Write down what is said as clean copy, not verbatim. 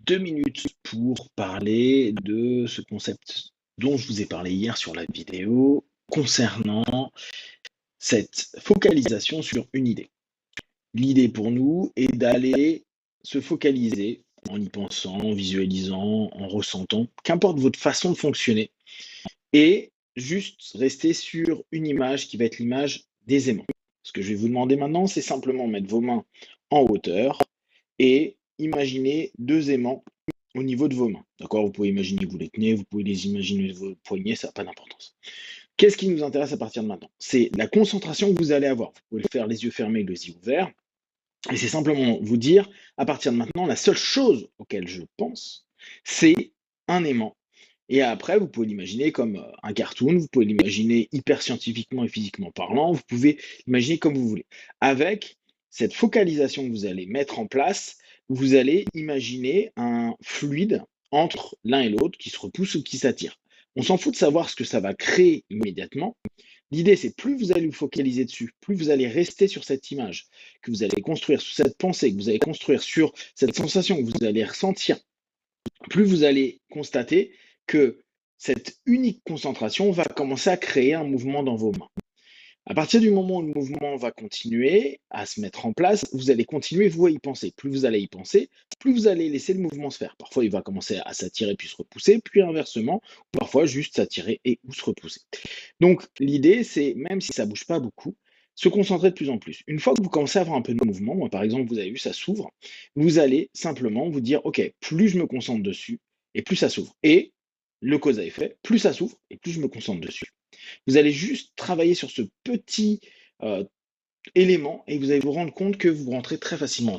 2 minutes pour parler de ce concept dont je vous ai parlé hier sur la vidéo concernant cette focalisation sur une idée. L'idée pour nous est d'aller se focaliser en y pensant, en visualisant, en ressentant, qu'importe votre façon de fonctionner, et juste rester sur une image qui va être l'image des aimants. Ce que je vais vous demander maintenant, c'est simplement mettre vos mains en hauteur et imaginer 2 aimants au niveau de vos mains. D'accord? Vous pouvez imaginer que vous les tenez, vous pouvez les imaginer vos poignets, ça n'a pas d'importance. Qu'est-ce qui nous intéresse à partir de maintenant? C'est la concentration que vous allez avoir. Vous pouvez le faire les yeux fermés, les yeux ouverts. Et c'est simplement vous dire, à partir de maintenant, la seule chose auquel je pense, c'est un aimant. Et après, vous pouvez l'imaginer comme un cartoon, vous pouvez l'imaginer hyper scientifiquement et physiquement parlant, vous pouvez l'imaginer comme vous voulez. Avec cette focalisation que vous allez mettre en place, vous allez imaginer un fluide entre l'un et l'autre qui se repousse ou qui s'attire. On s'en fout de savoir ce que ça va créer immédiatement. L'idée, c'est plus vous allez vous focaliser dessus, plus vous allez rester sur cette image, que vous allez construire sur cette pensée, que vous allez construire sur cette sensation que vous allez ressentir, plus vous allez constater que cette unique concentration va commencer à créer un mouvement dans vos mains. À partir du moment où le mouvement va continuer à se mettre en place, vous allez continuer, vous, à y penser. Plus vous allez y penser, plus vous allez laisser le mouvement se faire. Parfois, il va commencer à s'attirer puis se repousser, puis inversement, ou parfois juste s'attirer et ou se repousser. Donc, l'idée, c'est, même si ça ne bouge pas beaucoup, se concentrer de plus en plus. Une fois que vous commencez à avoir un peu de mouvement, moi par exemple, vous avez vu, ça s'ouvre, vous allez simplement vous dire, OK, plus je me concentre dessus, et plus ça s'ouvre. Et le cause à effet, plus ça s'ouvre, et plus je me concentre dessus. Vous allez juste travailler sur ce petit élément, et vous allez vous rendre compte que vous rentrez très facilement